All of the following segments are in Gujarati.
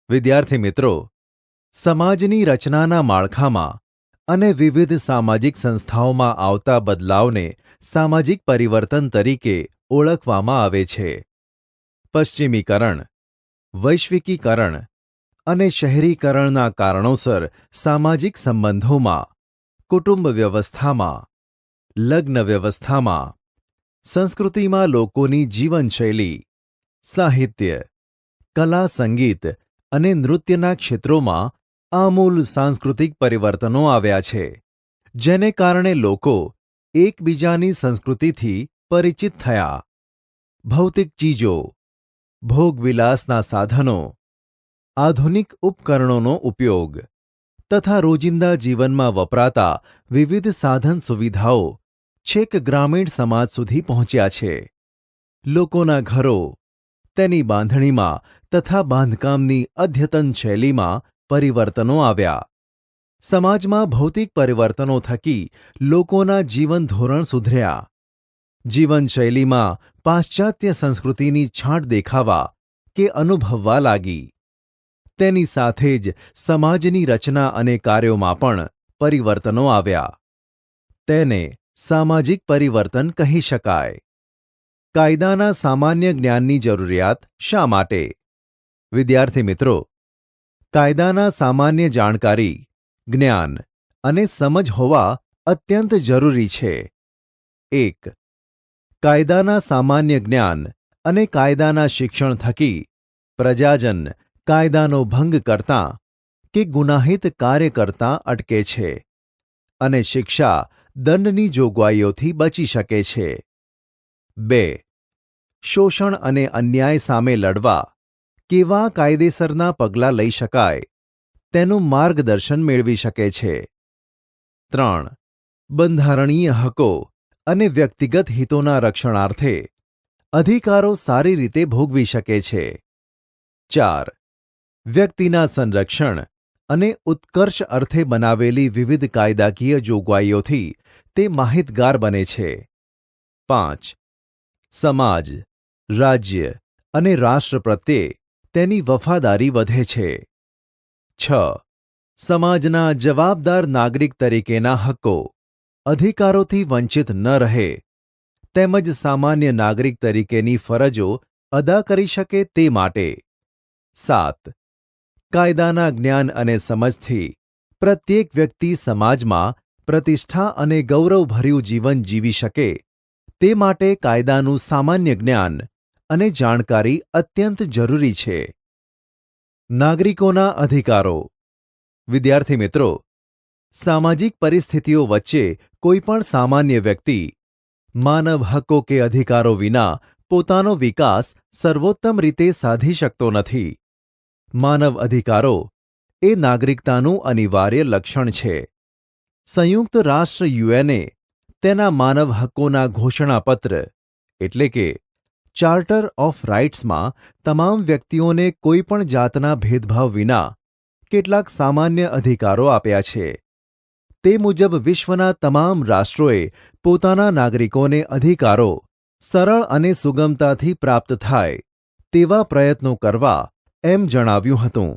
વિદ્યાર્થી મિત્રો, સમાજની રચનાના માળખામાં અને વિવિધ સામાજિક સંસ્થાઓમાં આવતા બદલાવને સામાજિક પરિવર્તન તરીકે ઓળખવામાં આવે છે. પશ્ચિમીકરણ, વૈશ્વિકીકરણ અને શહેરીકરણના કારણોસર સામાજિક સંબંધોમાં, કુટુંબ વ્યવસ્થામાં, લગ્ન વ્યવસ્થામાં, સંસ્કૃતિમાં લોકોની જીવનશૈલી, સાહિત્ય, કલા, સંગીત અને નૃત્યના ક્ષેત્રોમાં આમૂલ સાંસ્કૃતિક પરિવર્તનો આવ્યા છે, જેને કારણે લોકો એકબીજાની સંસ્કૃતિથી પરિચિત થયા. ભૌતિક ચીજો, ભોગવિલાસના સાધનો, આધુનિક ઉપકરણોનો ઉપયોગ તથા રોજિંદા જીવનમાં વપરાતા વિવિધ સાધન સુવિધાઓ છેક ગ્રામીણ સમાજ સુધી પહોંચ્યા છે. લોકોના ઘરો, તેની બાંધણીમાં તથા બાંધકામની અદ્યતન શૈલીમાં પરિવર્તનો આવ્યા. સમાજમાં ભૌતિક પરિવર્તનો થકી લોકોના જીવન ધોરણ સુધર્યા. જીવનશૈલીમાં પાશ્ચાત્ય સંસ્કૃતિની છાંટ દેખાવા કે અનુભવવા લાગી. તેની સાથે જ સમાજની રચના અને કાર્યોમાં પણ પરિવર્તનો આવ્યા. તેને સામાજિક પરિવર્તન કહી શકાય. કાયદાના સામાન્ય જ્ઞાનની જરૂરિયાત શા માટે? વિદ્યાર્થી મિત્રો, કાયદાના સામાન્ય જાણકારી, જ્ઞાન અને સમજ હોવા અત્યંત જરૂરી છે. 1. કાયદાના સામાન્ય જ્ઞાન અને કાયદાના શિક્ષણ થકી પ્રજાજન કાયદાનો ભંગ કરતાં કે ગુનાહિત કાર્ય કરતાં અટકે છે અને શિક્ષા દંડની જોગવાઈઓથી બચી શકે છે. 2. શોષણ અને અન્યાય સામે લડવા કેવા કાયદેસરના પગલાં લઈ શકાય તેનું માર્ગદર્શન મેળવી શકે છે. 3. બંધારણીય હકો અને વ્યક્તિગત હિતોના રક્ષણાર્થે અધિકારો સારી રીતે ભોગવી શકે છે. 4. વ્યક્તિના સંરક્ષણ અને ઉત્કર્ષ અર્થે બનાવેલી વિવિધ કાયદાકીય જોગવાઈઓથી તે માહિતગાર બને છે. 5. સમાજ, રાજ્ય અને રાષ્ટ્ર પ્રત્યે તેની વફાદારી વધે છે. 6. સમાજના જવાબદાર નાગરિક તરીકેના હક્કો, અધિકારોથી વંચિત ન રહે તેમજ સામાન્ય નાગરિક તરીકેની ફરજો અદા કરી શકે તે માટે. 7. કાયદાના જ્ઞાન અને સમજથી પ્રત્યેક વ્યક્તિ સમાજમાં પ્રતિષ્ઠા અને ગૌરવભર્યું જીવન જીવી શકે તે માટે કાયદાનું સામાન્ય જ્ઞાન અને જાણકારી અત્યંત જરૂરી છે. નાગરિકોના અધિકારો. વિદ્યાર્થી મિત્રો, સામાજિક પરિસ્થિતિઓ વચ્ચે કોઈ પણ સામાન્ય વ્યક્તિ માનવ હક્કો કે અધિકારો વિના પોતાનો વિકાસ સર્વોત્તમ રીતે સાધી શકતો નથી. માનવ અધિકારો એ નાગરિકતાનું અનિવાર્ય લક્ષણ છે. સંયુક્ત રાષ્ટ્ર યુએને તેના માનવ હક્કોના ઘોષણાપત્ર એટલે કે ચાર્ટર ઓફ રાઇટ્સમાં તમામ વ્યક્તિઓને કોઈ પણ જાતના ભેદભાવ વિના કેટલાક સામાન્ય અધિકારો આપ્યા છે. તે મુજબ વિશ્વના તમામ રાષ્ટ્રોએ પોતાના નાગરિકોને અધિકારો સરળ અને સુગમતાથી પ્રાપ્ત થાય તેવા પ્રયત્નો કરવા એમ જણાવ્યું હતું.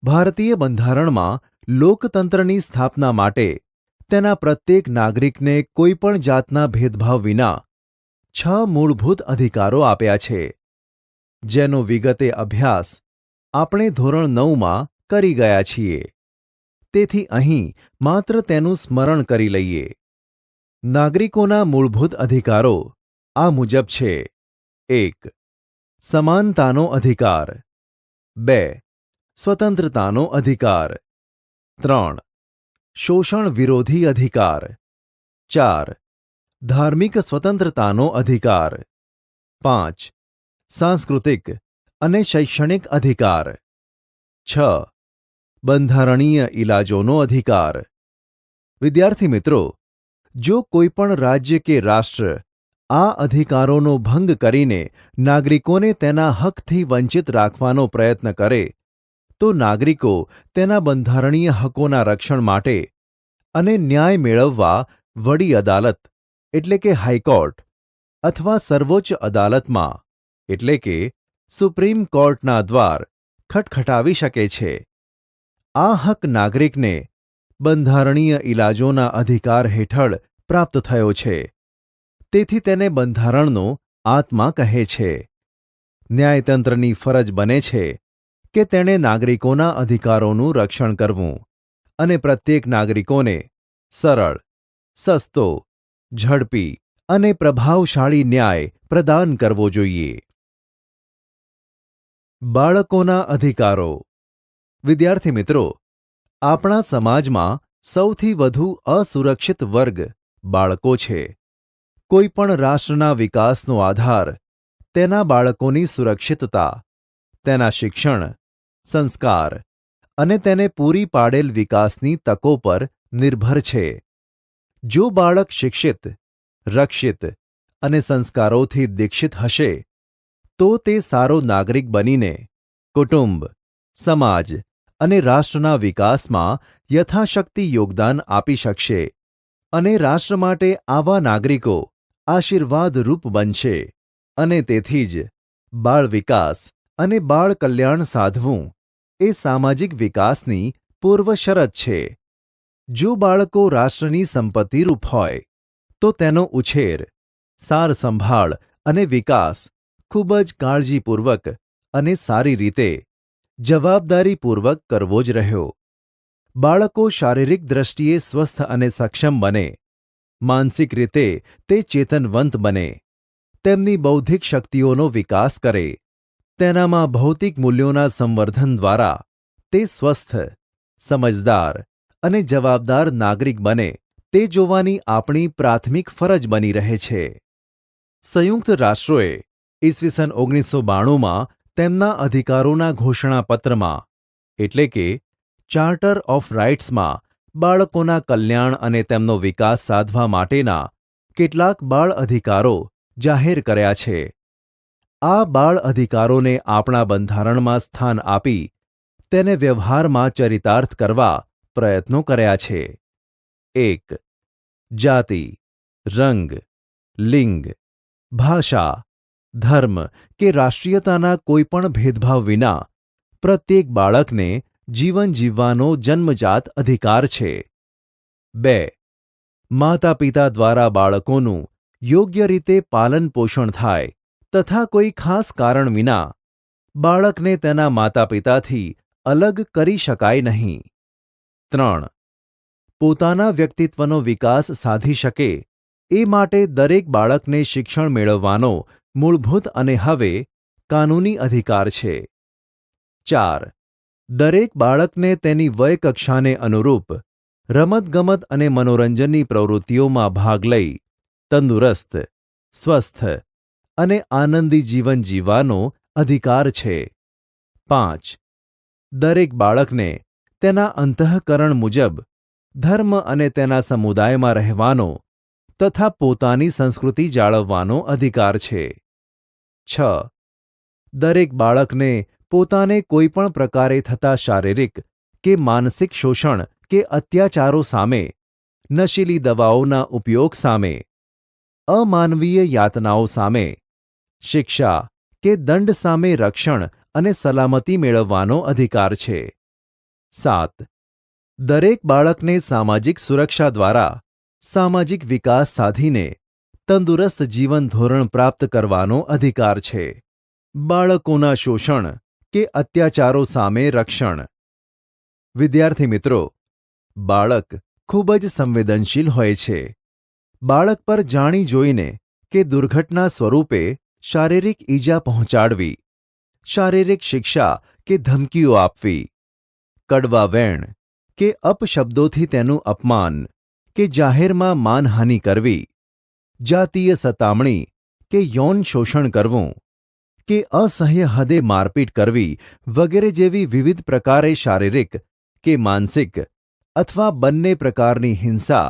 ભારતીય બંધારણમાં લોકતંત્રની સ્થાપના માટે તેના પ્રત્યેક નાગરિકને કોઈ પણ જાતના ભેદભાવ વિના 6 મૂળભૂત અધિકારો આપ્યા છે, જેનો વિગતે અભ્યાસ આપણે ધોરણ 9માં કરી ગયા છીએ. તેથી અહીં માત્ર તેનું સ્મરણ કરી લઈએ. નાગરિકોના મૂળભૂત અધિકારો આ મુજબ છે. 1. સમાનતાનો અધિકાર. 2. સ્વતંત્રતાનો અધિકાર. 3. શોષણ વિરોધી અધિકાર. 4. ધાર્મિક સ્વતંત્રતાનો અધિકાર. 5. સાંસ્કૃતિક અને શૈક્ષણિક અધિકાર. 6. બંધારણીય ઇલાજોનો અધિકાર. વિદ્યાર્થી મિત્રો, જો કોઈ પણ રાજ્ય કે રાષ્ટ્ર આ અધિકારોનો ભંગ કરીને નાગરિકોને તેના હકથી વંચિત રાખવાનો પ્રયત્ન કરે તો નાગરિકો તેના બંધારણીય હકોના રક્ષણ માટે અને ન્યાય મેળવવા વડી અદાલત એટલે કે હાઈકોર્ટ અથવા સર્વોચ્ચ અદાલતમાં એટલે કે સુપ્રીમ કોર્ટના દ્વાર ખટખટાવી શકે છે. આ હક નાગરિકને બંધારણીય ઇલાજોના અધિકાર હેઠળ પ્રાપ્ત થયો છે. તેથી તેને બંધારણનો આત્મા કહે છે. ન્યાયતંત્રની ફરજ બને છે કે તેણે નાગરિકોના અધિકારોનું રક્ષણ કરવું અને પ્રત્યેક નાગરિકોને સરળ, સસ્તો, ઝડપી અને પ્રભાવશાળી ન્યાય પ્રદાન કરવો જોઈએ. બાળકોના અધિકારો. વિદ્યાર્થી મિત્રો, આપણા સમાજમાં સૌથી વધુ અસુરક્ષિત વર્ગ બાળકો છે. કોઈ પણ રાષ્ટ્રના વિકાસનો આધાર તેના બાળકોની સુરક્ષિતતા, તેના શિક્ષણ, સંસ્કાર અને તેને પૂરી પાડેલ વિકાસની તકો પર નિર્ભર છે. જો બાળક શિક્ષિત, રક્ષિત અને સંસ્કારોથી દીક્ષિત હશે તો તે સારો નાગરિક બનીને કુટુંબ, સમાજ અને રાષ્ટ્રના વિકાસમાં યથાશક્તિ યોગદાન આપી શકશે અને રાષ્ટ્ર માટે આવા નાગરિકો આશીર્વાદરૂપ બનશે. અને તેથી જ બાળ વિકાસ અને બાળ કલ્યાણ સાધવું એ સામાજિક વિકાસની પૂર્વ શરત છે. જો બાળકો રાષ્ટ્રની સંપત્તિરૂપ હોય તો તેનો ઉછેર, સાર સંભાળ અને વિકાસ ખૂબ જ કાળજીપૂર્વક અને સારી રીતે, જવાબદારીપૂર્વક કરવો જ રહ્યો. બાળકો શારીરિક દ્રષ્ટિએ સ્વસ્થ અને સક્ષમ બને, માનસિક રીતે તે ચેતનવંત બને, તેમની બૌદ્ધિક શક્તિઓનો વિકાસ કરે, તેનામાં ભૌતિક મૂલ્યોના સંવર્ધન દ્વારા તે સ્વસ્થ, સમજદાર અને જવાબદાર નાગરિક બને તે જોવાની આપણી પ્રાથમિક ફરજ બની રહે છે. સંયુક્ત રાષ્ટ્રોએ ઈસવીસન 1992માં તેમના અધિકારોના ઘોષણાપત્રમાં એટલે કે ચાર્ટર ઓફ રાઇટ્સમાં બાળકોના કલ્યાણ અને તેમનો વિકાસ સાધવા માટેના કેટલાક બાળ અધિકારો જાહેર કર્યા છે. આ બાળ અધિકારોને આપણા બંધારણમાં સ્થાન આપી તેને વ્યવહારમાં ચરિતાર્થ કરવા પ્રયત્નો કર્યા છે. 1. જાતિ, રંગ, લિંગ, ભાષા, ધર્મ કે રાષ્ટ્રીયતાના કોઈપણ ભેદભાવ વિના પ્રત્યેક બાળકને જીવન જીવવાનો જન્મજાત અધિકાર છે. 2. માતા પિતા દ્વારા બાળકોનું યોગ્ય રીતે પાલન પોષણ થાય તથા કોઈ ખાસ કારણ વિના બાળકને તેના માતા પિતાથી અલગ કરી શકાય નહીં. 3. પોતાના વ્યક્તિત્વનો વિકાસ સાધી શકે એ માટે દરેક બાળકને શિક્ષણ મેળવવાનો મૂળભૂત અને હવે કાનૂની અધિકાર છે. 4. દરેક બાળકને તેની વયકક્ષાને અનુરૂપ રમતગમત અને મનોરંજનની પ્રવૃત્તિઓમાં ભાગ લઈ તંદુરસ્ત, સ્વસ્થ અને આનંદી જીવન જીવવાનો અધિકાર છે. 5. દરેક બાળકને તેના અંતઃકરણ મુજબ ધર્મ અને તેના સમુદાયમાં રહેવાનો તથા પોતાની સંસ્કૃતિ જાળવવાનો અધિકાર છે. 6. દરેક બાળકને પોતાને કોઈપણ પ્રકારે થતા શારીરિક કે માનસિક શોષણ કે અત્યાચારો સામે, નશીલી દવાઓના ઉપયોગ સામે, અમાનવીય યાતનાઓ સામે, શિક્ષા કે દંડ સામે રક્ષણ અને સલામતી મેળવવાનો અધિકાર છે. 7. દરેક બાળકને સામાજિક સુરક્ષા દ્વારા સામાજિક વિકાસ સાધીને તંદુરસ્ત જીવન ધોરણ પ્રાપ્ત કરવાનો અધિકાર છે. બાળકોના શોષણ કે અત્યાચારો સામે રક્ષણ. વિદ્યાર્થી મિત્રો, બાળક ખૂબ જ સંવેદનશીલ હોય છે. બાળક પર જાણી જોઈને કે દુર્ઘટના સ્વરૂપે શારીરિક ઈજા પહોંચાડવી, શારીરિક શિક્ષા કે ધમકીઓ આપવી, કડવા વેણ કે અપશબ્દોથી તેનું અપમાન કે જાહેરમાં માનહાનિ કરવી, જાતીય સતામણી કે યૌન શોષણ કરવું કે અસહ્ય હદે મારપીટ કરવી વગેરે જેવી વિવિધ પ્રકારે શારીરિક કે માનસિક અથવા બંને પ્રકારની હિંસા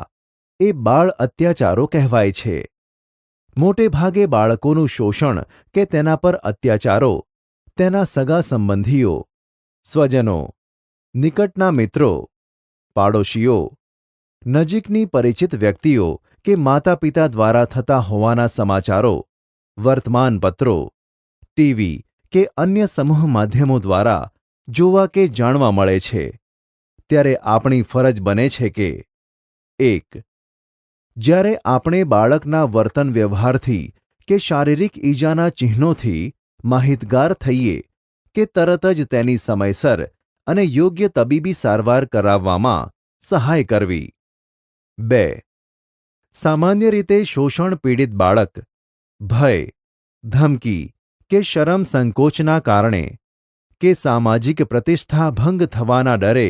એ બાળ અત્યાચારો કહેવાય છે. મોટે ભાગે બાળકોનું શોષણ કે તેના પર અત્યાચારો તેના સગા સંબંધીઓ, સ્વજનો, નિકટના મિત્રો, પાડોશીઓ, નજીકની પરિચિત વ્યક્તિઓ કે માતા પિતા દ્વારા થતા હોવાના સમાચારો વર્તમાનપત્રો, ટીવી કે અન્ય સમૂહ માધ્યમો દ્વારા જોવા કે જાણવા મળે છે, ત્યારે આપણી ફરજ બને છે કે 1. જ્યારે આપણે બાળકના વર્તન વ્યવહારથી કે શારીરિક ઈજાના ચિહ્નોથી માહિતગાર થઈએ કે તરત જ તેની સમયસર અને યોગ્ય તબીબી સારવાર કરાવવામાં સહાય કરવી. 2. સામાન્ય રીતે શોષણ પીડિત બાળક ભય, ધમકી કે શરમ સંકોચના કારણે કે સામાજિક પ્રતિષ્ઠા ભંગ થવાના ડરે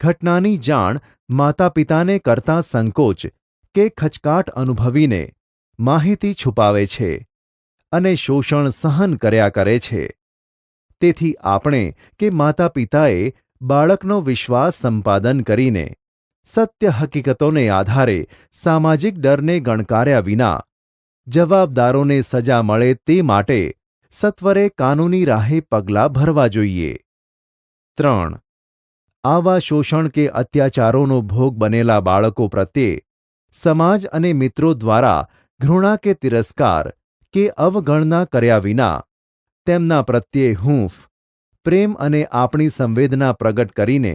ઘટનાની જાણ માતાપિતાને કરતા સંકોચ કે ખચકાટ અનુભવીને માહિતી છુપાવે છે અને શોષણ સહન કર્યા કરે છે. તેથી આપણે કે માતાપિતાએ બાળકનો વિશ્વાસ સંપાદન કરીને સત્ય હકીકતોને આધારે સામાજિક ડરને ગણકાર્યા વિના જવાબદારોને સજા મળે તે માટે સત્વરે કાનૂની રાહે પગલાં ભરવા જોઈએ. 3. આવા શોષણ કે અત્યાચારોનો ભોગ બનેલા બાળકો પ્રત્યે સમાજ અને મિત્રો દ્વારા ઘૃણા કે તિરસ્કાર કે અવગણના કર્યા વિના તેમના પ્રત્યે હૂંફ, પ્રેમ અને આપણી સંવેદના પ્રગટ કરીને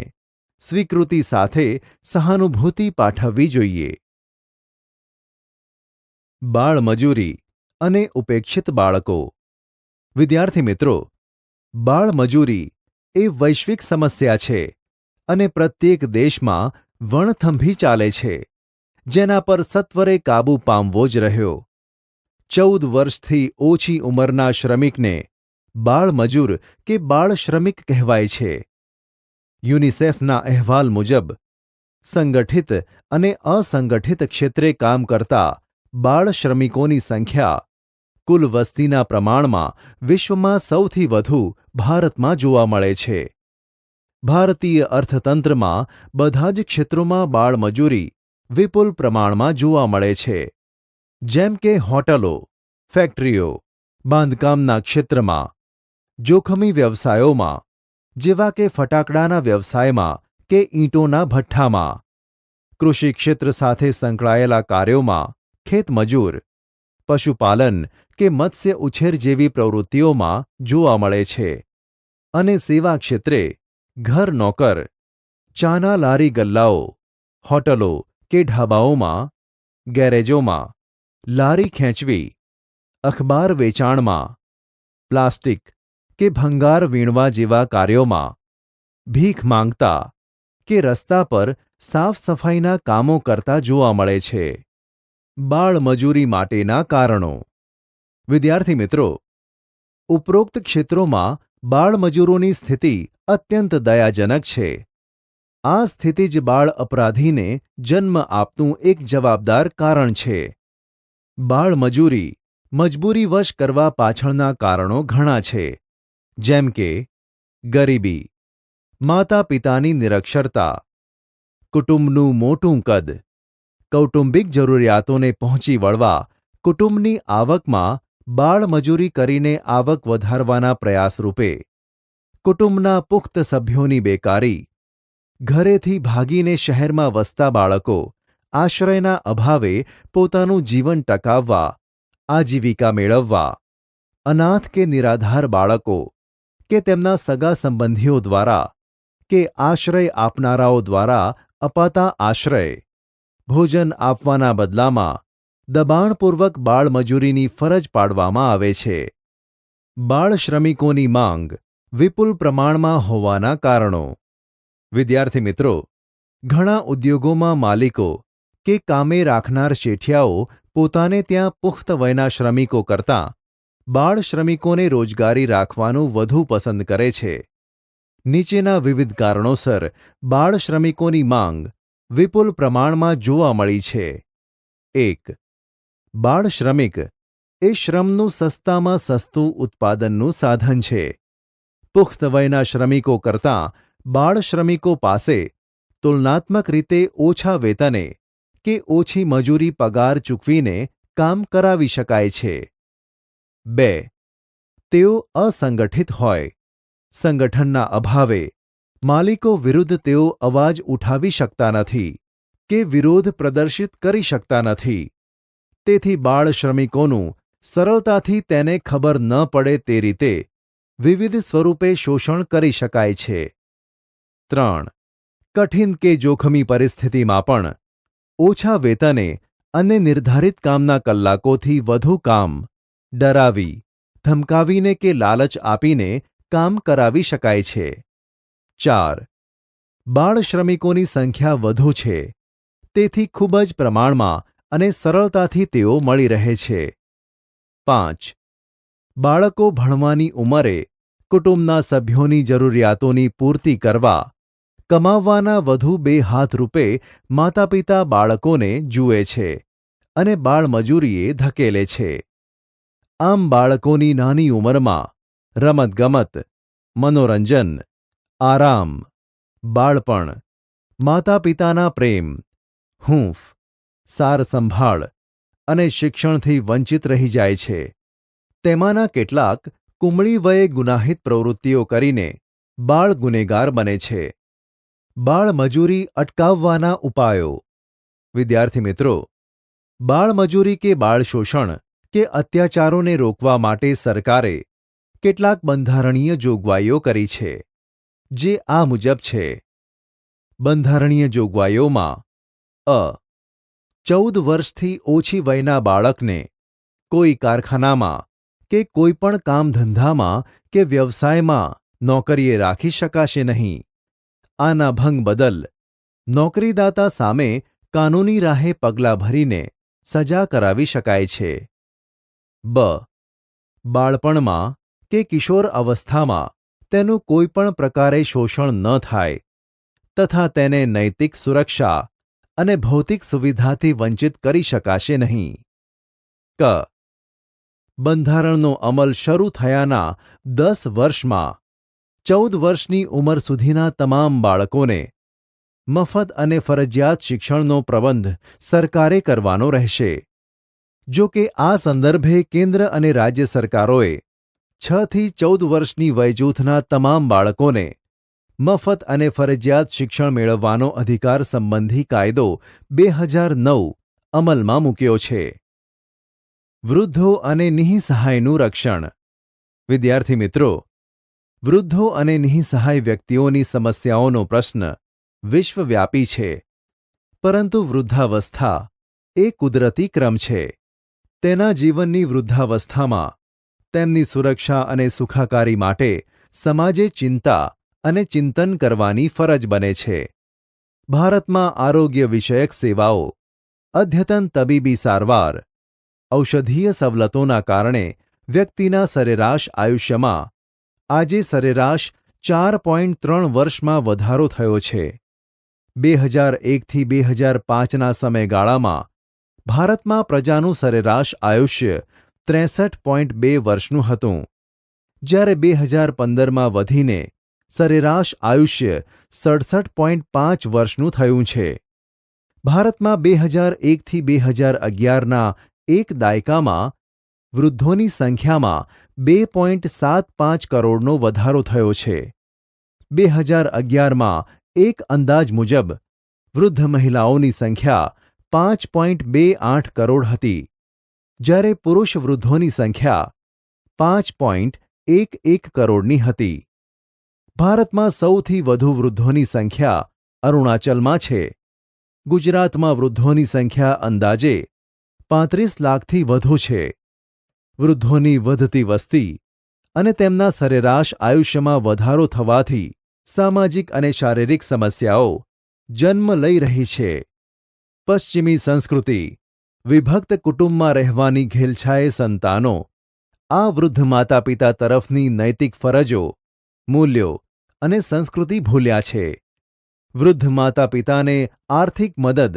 સ્વીકૃતિ સાથે સહાનુભૂતિ પાઠવવી જોઈએ. બાળમજૂરી અને ઉપેક્ષિત બાળકો. વિદ્યાર્થી મિત્રો, બાળમજૂરી એ વૈશ્વિક સમસ્યા છે અને પ્રત્યેક દેશમાં વણથંભી ચાલે છે, જેના પર સત્વરે કાબૂ પામવો જ રહ્યો. 14 વર્ષથી ઓછી ઉંમરના શ્રમિકને બાળમજૂર કે બાળ શ્રમિક કહેવાય છે. યુનિસેફના અહેવાલ મુજબ સંગઠિત અને અસંગઠિત ક્ષેત્રે કામ કરતા બાળ શ્રમિકોની સંખ્યા કુલ વસ્તીના પ્રમાણમાં વિશ્વમાં સૌથી વધુ ભારતમાં જોવા મળે છે. ભારતીય અર્થતંત્રમાં બધા જ ક્ષેત્રોમાં બાળમજૂરી વિપુલ પ્રમાણમાં જોવા મળે છે, જેમ કે હોટલો, ફેક્ટરીઓ, બાંધકામના ક્ષેત્રમાં, જોખમી વ્યવસાયોમાં જેવા કે ફટાકડાના વ્યવસાયમાં કે ઈંટોના ભઠ્ઠામાં, કૃષિ ક્ષેત્ર સાથે સંકળાયેલા કાર્યોમાં ખેતમજૂર, પશુપાલન કે મત્સ્ય ઉછેર જેવી પ્રવૃત્તિઓમાં જોવા મળે છે અને સેવા ક્ષેત્રે ઘર નોકર, ચાના લારી ગલ્લાઓ, હોટલો કે ઢાબાઓમાં, ગેરેજોમાં, લારી ખેંચવી, અખબાર વેચાણમાં, પ્લાસ્ટિક કે ભંગાર વીણવા જેવા કાર્યોમાં, ભીખ માંગતા કે રસ્તા પર સાફ સફાઈના કામો કરતા જોવા મળે છે. બાળમજૂરી માટેના કારણો. વિદ્યાર્થી મિત્રો, ઉપરોક્ત ક્ષેત્રોમાં બાળમજૂરોની સ્થિતિ અત્યંત દયાજનક છે. આ સ્થિતિ જ બાળ અપરાધીને જન્મ આપતું એક જવાબદાર કારણ છે. બાળમજૂરી મજબૂરીવશ કરવા પાછળના કારણો ઘણા છે, જેમ કે ગરીબી, માતા પિતાની નિરક્ષરતા, કુટુંબનું મોટું કદ, કૌટુંબિક જરૂરિયાતોને પહોંચી વળવા કુટુંબની આવકમાં બાળમજૂરી કરીને આવક વધારવાના પ્રયાસરૂપે, કુટુંબના પુખ્ત સભ્યોની બેકારી, ઘરેથી ભાગીને શહેરમાં વસતા બાળકો આશ્રયના અભાવે પોતાનું જીવન ટકાવવા, આજીવિકા મેળવવા, અનાથ કે નિરાધાર બાળકો કે તેમના સગા સંબંધીઓ દ્વારા કે આશ્રય આપનારાઓ દ્વારા અપાતા આશ્રય, ભોજન આપવાના બદલામાં દબાણપૂર્વક બાળમજૂરીની ફરજ પાડવામાં આવે છે. બાળ શ્રમિકોની માંગ વિપુલ પ્રમાણમાં હોવાના કારણો. વિદ્યાર્થી મિત્રો, ઘણા ઉદ્યોગોમાં માલિકો કે કામે રાખનાર શેઠિયાઓ પોતાને ત્યાં પુખ્ત વયના શ્રમિકો કરતાં બાળ શ્રમિકોને રોજગારી રાખવાનું વધુ પસંદ કરે છે. નીચેના વિવિધ કારણોસર બાળ શ્રમિકોની માંગ વિપુલ પ્રમાણમાં જોવા મળી છે. 1. બાળ શ્રમિક એ શ્રમનું સસ્તામાં સસ્તું ઉત્પાદનનું સાધન છે. પુખ્ત વયના શ્રમિકો કરતાં બાળ શ્રમિકો પાસે તુલનાત્મક રીતે ઓછા વેતને કે ઓછી મજૂરી પગાર ચૂકવીને કામ કરાવી શકાય છે. 2. તેઓ અસંગઠિત હોય. સંગઠનના અભાવે માલિકો વિરુદ્ધ તેઓ અવાજ ઉઠાવી શકતા નથી કે વિરોધ પ્રદર્શિત કરી શકતા નથી. તેથી બાળ શ્રમિકોનું સરળતાથી તેને ખબર ન પડે તે રીતે વિવિધ સ્વરૂપે શોષણ કરી શકાય છે. 3. કઠિન કે જોખમી પરિસ્થિતિમાં પણ ઓછા વેતને અને નિર્ધારિત કામના કલાકોથી વધુ કામ ડરાવી, ધમકાવીને કે લાલચ આપીને કામ કરાવી શકાય છે. 4. બાળ શ્રમિકોની સંખ્યા વધુ છે, તેથી ખૂબ જ પ્રમાણમાં અને સરળતાથી તેઓ મળી રહે છે. 5. બાળકો ભણવાની ઉંમરે કુટુંબના સભ્યોની જરૂરિયાતોની પૂર્તિ કરવા કમાવવાના વધુ બે હાથ રૂપે માતાપિતા બાળકોને જુએ છે અને બાળમજૂરીએ ધકેલે છે. આમ બાળકોની નાની ઉંમરમાં રમતગમત, મનોરંજન, આરામ, બાળપણ, માતાપિતાના પ્રેમ, હૂંફ, સાર સંભાળ અને શિક્ષણથી વંચિત રહી જાય છે. તેમાંના કેટલાક કુમળી વયે ગુનાહિત પ્રવૃત્તિઓ કરીને બાળ ગુનેગાર બને છે. બાળમજૂરી અટકાવવાના ઉપાયો. વિદ્યાર્થી મિત્રો, બાળમજૂરી કે બાળ શોષણ કે અત્યાચારોને રોકવા માટે સરકારે કેટલાક બંધારણીય જોગવાઈઓ કરી છે, જે આ મુજબ છે. બંધારણીય જોગવાઈઓમાં અ. 14 વર્ષથી ઓછી વયના બાળકને કોઈ કારખાનામાં કે કોઈ પણ કામ ધંધામાં કે વ્યવસાયમાં નોકરીએ રાખી શકાશે નહીં. આના ભંગ બદલ નોકરીદાતા સામે કાનૂની રાહે પગલાં ભરીને સજા કરાવી શકાય છે. બ. બાળપણમાં કે કિશોર અવસ્થામાં તેનું કોઈ પણ પ્રકારે શોષણ ન થાય તથા તેને નૈતિક સુરક્ષા અને ભૌતિક સુવિધાથી વંચિત કરી શકાશે નહીં. ક. બંધારણનો અમલ શરૂ થયાના 10 વર્ષમાં 14 વર્ષની ઉંમર સુધીના તમામ બાળકોને મફત અને ફરજિયાત શિક્ષણનો પ્રબંધ સરકારે કરવાનો રહેશે. જો કે આ સંદર્ભે કેન્દ્ર અને રાજ્ય સરકારોએ 6 થી 14 વર્ષની વયજૂથના તમામ બાળકોને મફત અને ફરજિયાત શિક્ષણ મેળવવાનો અધિકાર સંબંધી કાયદો 2009 અમલમાં મૂક્યો છે. વૃદ્ધો અને નિઃસહાયનું રક્ષણ. વિદ્યાર્થી મિત્રો, વૃદ્ધો અને નિઃસહાય વ્યક્તિઓની સમસ્યાઓનો પ્રશ્ન વિશ્વવ્યાપી છે, પરંતુ વૃદ્ધાવસ્થા એ કુદરતી ક્રમ છે. તેના જીવનની વૃદ્ધાવસ્થામાં તેમની સુરક્ષા અને સુખાકારી માટે સમાજે ચિંતા અને ચિંતન કરવાની ફરજ બને છે. ભારતમાં આરોગ્ય વિષયક સેવાઓ, અદ્યતન તબીબી સારવાર, ઔષધીય સવલતોના કારણે વ્યક્તિના સરેરાશ આયુષ્યમાં આજે સરેરાશ 4.3 વર્ષમાં વધારો થયો છે. 2001થી 2005ના સમયગાળામાં ભારતમાં પ્રજાનું સરેરાશ આયુષ્ય 63.2 વર્ષનું હતું, જ્યારે 2015માં વધીને સરેરાશ આયુષ્ય 67.5 વર્ષનું થયું છે. ભારતમાં 2001થી 2011ના એક દાયકામાં વૃદ્ધોની સંખ્યામાં 2.75 કરોડનો વધારો થયો છે. 2011માં એક અંદાજ મુજબ વૃદ્ધ મહિલાઓની સંખ્યા 5.28 કરોડ હતી, જ્યારે પુરુષ વૃદ્ધોની સંખ્યા 5.11 કરોડની હતી. ભારતમાં સૌથી વધુ વૃદ્ધોની સંખ્યા અરુણાચલમાં છે. ગુજરાતમાં વૃદ્ધોની સંખ્યા અંદાજે 35 લાખથી વધુ છે. વૃદ્ધોની વધતી વસ્તી અને તેમના સરેરાશ આયુષ્યમાં વધારો થવાથી સામાજિક અને શારીરિક સમસ્યાઓ જન્મ લઈ રહી છે. પશ્ચિમી સંસ્કૃતિ, વિભક્ત કુટુંબમાં રહેવાની ઘેલછાએ સંતાનો આ વૃદ્ધ માતાપિતા તરફની નૈતિક ફરજો, મૂલ્યો અને સંસ્કૃતિ ભૂલ્યા છે. વૃદ્ધ માતાપિતાને આર્થિક મદદ,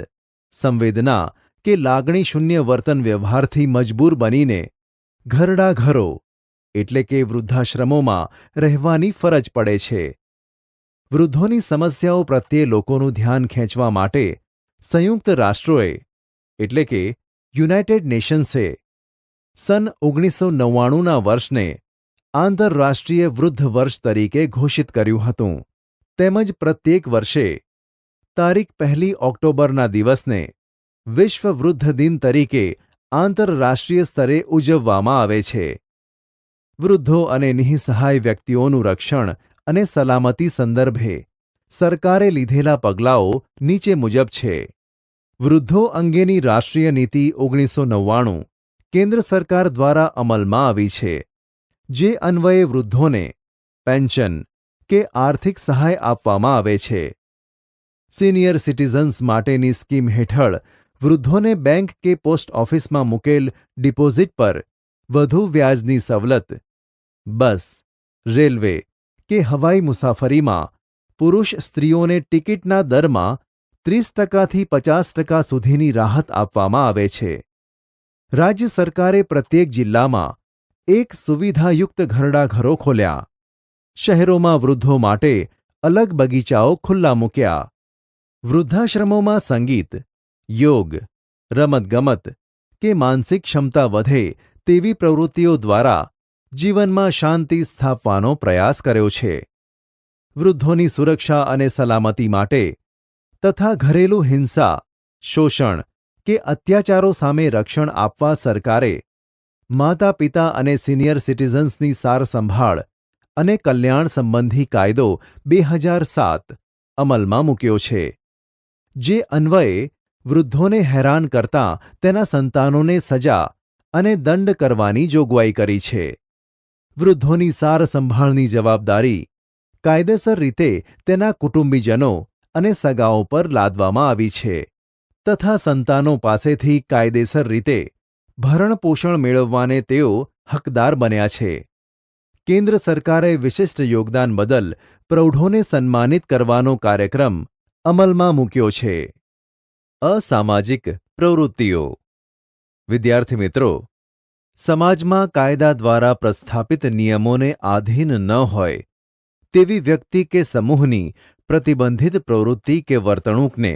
સંવેદના કે લાગણી શૂન્ય વર્તન વ્યવહારથી મજબૂર બનીને ઘરડા ઘરો એટલે કે વૃદ્ધાશ્રમોમાં રહેવાની ફરજ પડે છે. વૃદ્ધોની સમસ્યાઓ પ્રત્યે લોકોનું ધ્યાન ખેંચવા માટે સંયુક્ત રાષ્ટ્રોએ એટલે કે યુનાઇટેડ નેશન્સે સન 1999ના વર્ષને આંતરરાષ્ટ્રીય વૃદ્ધ વર્ષ તરીકે ઘોષિત કર્યું હતું. તેમજ પ્રત્યેક વર્ષે તારીખ 1 ઓક્ટોબરના દિવસને વિશ્વ વૃદ્ધ દિન તરીકે આંતરરાષ્ટ્રીય સ્તરે ઉજવવામાં આવે છે. વૃદ્ધો અને નિઃસહાય વ્યક્તિઓનું રક્ષણ અને સલામતી સંદર્ભે સરકારે લીધેલા પગલાઓ નીચે મુજબ છે. વૃદ્ધો અંગેની રાષ્ટ્રીય નીતિ 1999 કેન્દ્ર સરકાર દ્વારા અમલમાં આવી છે, જે અન્વયે વૃદ્ધોને પેન્શન કે આર્થિક સહાય આપવામાં આવે છે. સિનિયર સિટીઝન્સ માટેની સ્કીમ હેઠળ વૃદ્ધોને બેંક કે પોસ્ટ ઓફિસમાં મૂકેલ ડિપોઝિટ પર વધુ વ્યાજની સવલત, બસ, રેલવે કે હવાઈ મુસાફરીમાં પુરુષ સ્ત્રીઓને ટિકિટના દરમાં 30%થી 50% સુધીની રાહત આપવામાં આવે છે. રાજ્ય સરકારે પ્રત્યેક જિલ્લામાં એક સુવિધાયુક્ત ઘરડાઘરો ખોલ્યા. શહેરોમાં વૃદ્ધો માટે અલગ બગીચાઓ ખુલ્લા મૂક્યા. વૃદ્ધાશ્રમોમાં સંગીત, યોગ, રમતગમત કે માનસિક ક્ષમતા વધે તેવી પ્રવૃત્તિઓ દ્વારા જીવનમાં શાંતિ સ્થાપવાનો પ્રયાસ કર્યો છે. વૃદ્ધોની સુરક્ષા અને સલામતી માટે તથા ઘરેલું હિંસા, શોષણ કે અત્યાચારો સામે રક્ષણ આપવા સરકારે માતા પિતા અને સિનિયર સિટીઝન્સની સારસંભાળ અને કલ્યાણ સંબંધી કાયદો 2007 અમલમાં મૂક્યો છે, જે અન્વયે વૃદ્ધોને હેરાન કરતા તેના સંતાનોને સજા અને દંડ કરવાની જોગવાઈ કરી છે. વૃદ્ધોની સારસંભાળની જવાબદારી કાયદેસર રીતે તેના કુટુંબીજનો અને સગાઓ પર લાદવામાં આવી છે તથા સંતાનો પાસેથી કાયદેસર રીતે ભરણપોષણ મેળવવાને તેઓ હકદાર બન્યા છે. કેન્દ્ર સરકારે વિશિષ્ટ યોગદાન બદલ પ્રૌઢોને સન્માનિત કરવાનો કાર્યક્રમ અમલમાં મૂક્યો છે. અસામાજિક પ્રવૃત્તિઓ. વિદ્યાર્થી મિત્રો, સમાજમાં કાયદા દ્વારા પ્રસ્થાપિત નિયમોને આધીન ન હોય તેવી વ્યક્તિ કે સમૂહની પ્રતિબંધિત પ્રવૃત્તિ કે વર્તણૂકને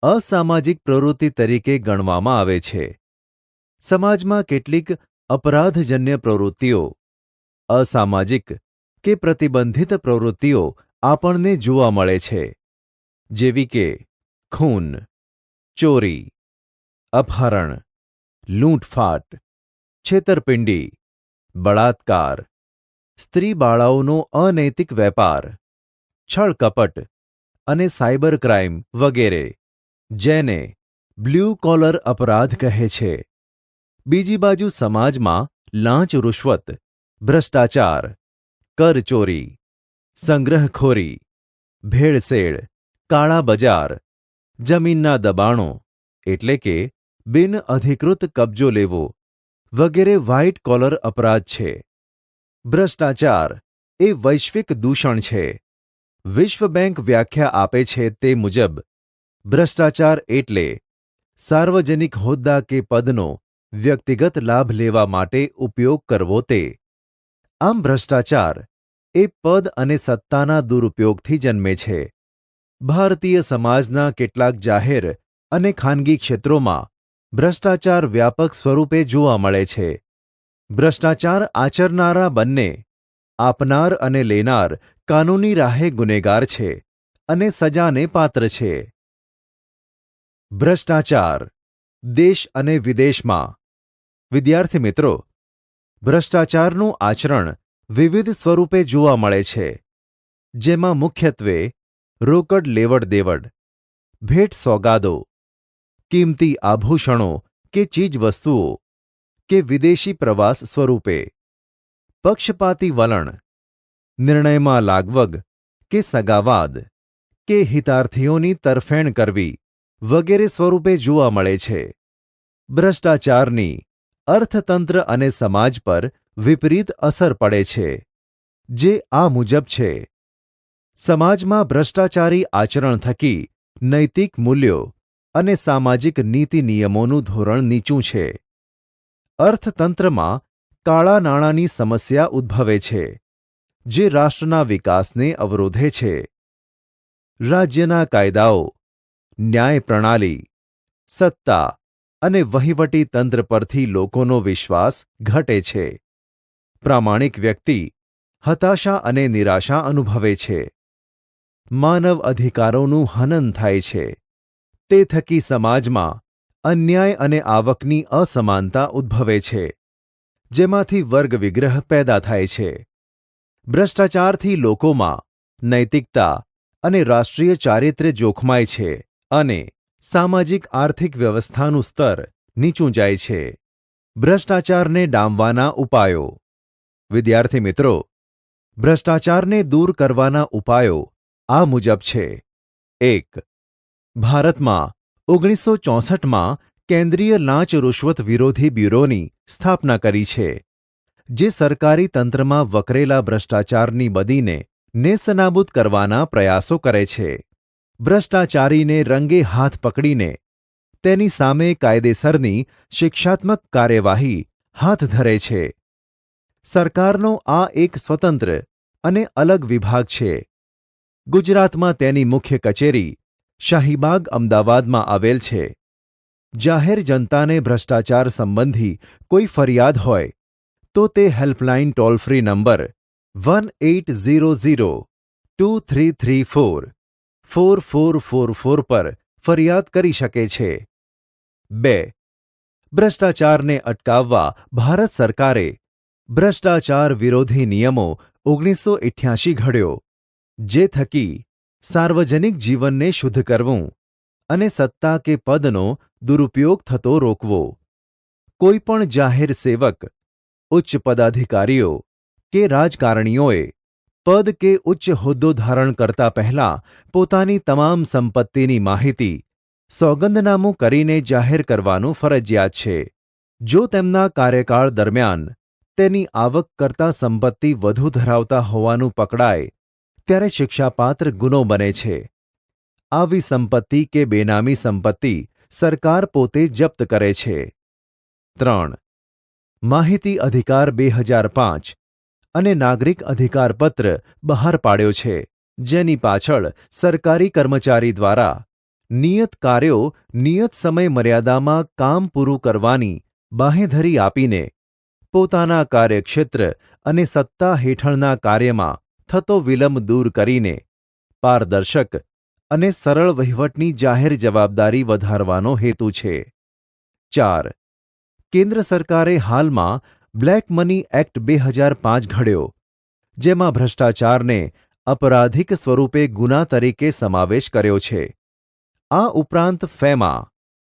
અસામાજિક પ્રવૃત્તિ તરીકે ગણવામાં આવે છે. સમાજમાં કેટલીક અપરાધજન્ય પ્રવૃત્તિઓ, અસામાજિક કે પ્રતિબંધિત પ્રવૃત્તિઓ આપણને જોવા મળે છે, જેવી કે ખૂન, ચોરી, અપહરણ, લૂંટફાટ, છેતરપિંડી, બળાત્કાર, સ્ત્રી બાળાઓનો અનૈતિક વેપાર, છળકપટ અને સાયબર ક્રાઇમ વગેરે, જેને બ્લુ કોલર અપરાધ કહે છે. બીજી બાજુ સમાજમાં લાંચ રૂશ્વત, ભ્રષ્ટાચાર, કરચોરી, સંગ્રહખોરી, ભેળસેળ, કાળા બજાર, જમીનના દબાણો એટલે કે બિનઅધિકૃત કબજો લેવો વગેરે વ્હાઇટ કોલર અપરાધ છે. ભ્રષ્ટાચાર એ વૈશ્વિક દૂષણ છે. વિશ્વ બેંક વ્યાખ્યા આપે છે તે મુજબ ભ્રષ્ટાચાર એટલે સાર્વજનિક હોદ્દા કે પદનો વ્યક્તિગત લાભ લેવા માટે ઉપયોગ કરવો તે. આમ ભ્રષ્ટાચાર એ પદ અને સત્તાના દુરુપયોગથી જન્મે છે. ભારતીય સમાજના કેટલાક જાહેર અને ખાનગી ક્ષેત્રોમાં ભ્રષ્ટાચાર વ્યાપક સ્વરૂપે જોવા મળે છે. ભ્રષ્ટાચાર આચરનારા બંને, આપનાર અને લેનાર, કાનૂની રાહે ગુનેગાર છે અને સજાને પાત્ર છે. ભ્રષ્ટાચાર દેશ અને વિદેશમાં. વિદ્યાર્થી મિત્રો, ભ્રષ્ટાચારનું આચરણ વિવિધ સ્વરૂપે જોવા મળે છે, જેમાં મુખ્યત્વે રોકડ લેવડ દેવડ, ભેટ સોગાદો, કિંમતી આભૂષણો કે ચીજવસ્તુઓ કે વિદેશી પ્રવાસ સ્વરૂપે, પક્ષપાતી વલણ, નિર્ણયમાં લાગવગ કે સગાવાદ કે હિતાર્થીઓની તરફેણ કરવી વગેરે સ્વરૂપે જોવા મળે છે. ભ્રષ્ટાચારની અર્થતંત્ર અને સમાજ પર વિપરીત અસર પડે છે, જે આ મુજબ છે. સમાજમાં ભ્રષ્ટાચારી આચરણ થકી નૈતિક મૂલ્યો અને સામાજિક નીતિ નિયમોનું ધોરણ નીચું છે. અર્થતંત્રમાં કાળા નાણાંની સમસ્યા ઉદ્ભવે છે, જે રાષ્ટ્રના વિકાસને અવરોધે છે. રાજ્યના કાયદાઓ, ન્યાય પ્રણાલી, સત્તા અને વહીવટી તંત્ર પરથી લોકોનો વિશ્વાસ ઘટે છે. પ્રામાણિક વ્યક્તિ હતાશા અને નિરાશા અનુભવે છે. માનવ અધિકારોનું હનન થાય છે. તે થકી સમાજમાં અન્યાય અને આવકની અસમાનતા ઉદ્ભવે છે. જેમાંથી વર્ગ વિગ્રહ પેદા થાય છે. ભ્રષ્ટાચારથી લોકોમાં નૈતિકતા અને રાષ્ટ્રીય ચારિત્ર્ય જોખમાય છે અને સામાજિક આર્થિક વ્યવસ્થાનું સ્તર નીચું જાય છે. ભ્રષ્ટાચારને ડામવાના ઉપાયો. વિદ્યાર્થી મિત્રો, ભ્રષ્ટાચારને દૂર કરવાના ઉપાયો આ મુજબ છે. 1. ભારતમાં 1964માં કેન્દ્રીય લાંચ રૂશ્વત વિરોધી બ્યુરોની સ્થાપના કરી છે, જે સરકારી તંત્રમાં વકરેલા ભ્રષ્ટાચારની બદીને નેસ્તનાબૂદ કરવાના પ્રયાસો કરે છે. ભ્રષ્ટાચારીને રંગે હાથ પકડીને તેની સામે કાયદેસરની શિક્ષાત્મક કાર્યવાહી હાથ ધરે છે. સરકારનો આ એક સ્વતંત્ર અને અલગ વિભાગ છે. ગુજરાતમાં તેની મુખ્ય કચેરી શાહીબાગ અમદાવાદમાં આવેલ છે. જાહેર જનતાને ભ્રષ્ટાચાર સંબંધી કોઈ ફરિયાદ હોય તો તે હેલ્પલાઇન ટોલ ફ્રી નંબર 1800-2334-4444 પર ફરિયાદ કરી શકે છે. 2. ભ્રષ્ટાચારને અટકાવવા ભારત સરકારે ભ્રષ્ટાચાર વિરોધી નિયમો 1988 ઘડ્યો, જે થકી સાર્વજનિક જીવનને શુદ્ધ કરવું અને સત્તા કે પદનો દુરુપયોગ થતો રોકવો. કોઈ પણ જાહેર સેવક, ઉચ્ચ પદાધિકારીઓ કે રાજકારણીઓએ પદ કે ઉચ્ચ હોદ્દો ધારણ કરતા પહેલા પોતાની તમામ સંપત્તિની માહિતી સોગંદનામું કરીને જાહેર કરવાનું ફરજિયાત છે. જો તેમના કાર્યકાળ દરમિયાન તેની આવક કરતાં સંપત્તિ વધુ ધરાવતા હોવાનું પકડાય ત્યારે શિક્ષાપાત્ર ગુનો બને છે. આવી સંપત્તિ કે બેનામી સંપત્તિ સરકાર પોતે જપ્ત કરે છે. 3. માહિતી અધિકાર 2005 અને નાગરિક અધિકાર પત્ર બહાર પાડ્યો છે, જેની પાછળ સરકારી કર્મચારી દ્વારા નિયત કાર્યો નિયત સમય મર્યાદામાં કામ પૂરું કરવાની બાંહેધરી આપીને પોતાના કાર્યક્ષેત્ર અને સત્તા હેઠળના કાર્યમાં થતો વિલંબ દૂર કરીને પારદર્શક અને સરળ વહીવટની જાહેર જવાબદારી વધારવાનો હેતુ છે. 4. કેન્દ્ર સરકારે હાલમાં બ્લેક મની એક્ટ 2005 ઘડ્યો, જેમાં ભ્રષ્ટાચારને અપરાધિક સ્વરૂપે ગુના તરીકે સમાવેશ કર્યો છે. આ ઉપરાંત ફેમા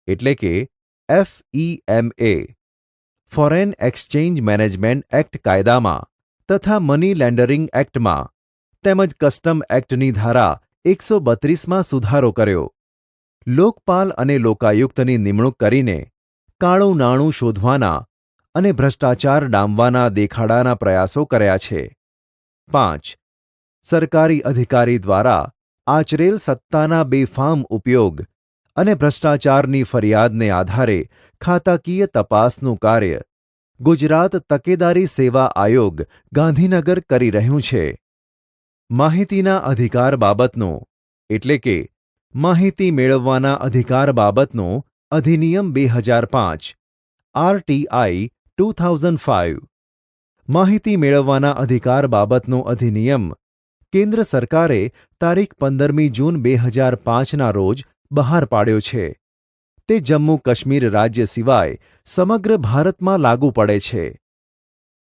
એટલે કે FEMA foreign exchange management act કાયદામાં તથા મની લેન્ડરિંગ એક્ટમાં તેમજ કસ્ટમ એક્ટની ધારા 132માં સુધારો કર્યો. લોકપાલ અને લોકાયુક્તની નિમણૂક કરીને કાળું નાણું શોધવાના અને ભ્રષ્ટાચાર ડામવાના દેખાડાના પ્રયાસો કર્યા છે. 5. સરકારી અધિકારી દ્વારા આચરેલ સત્તાના બેફામ ઉપયોગ અને ભ્રષ્ટાચારની ફરિયાદને આધારે ખાતાકીય તપાસનું કાર્ય ગુજરાત તકેદારી સેવા આયોગ ગાંધીનગર કરી રહ્યું છે. માહિતીના અધિકાર બાબતનો એટલે કે માહિતી મેળવવાના અધિકાર બાબતનો અધિનિયમ 2005 RTI 2005 માહિતી મેળવવાના અધિકાર બાબતનો અધિનિયમ કેન્દ્ર સરકારે તારીખ 15મી જૂન 2005ના રોજ બહાર પાડ્યો છે. તે જમ્મુ કાશ્મીર રાજ્ય સિવાય સમગ્ર ભારતમાં લાગુ પડે છે.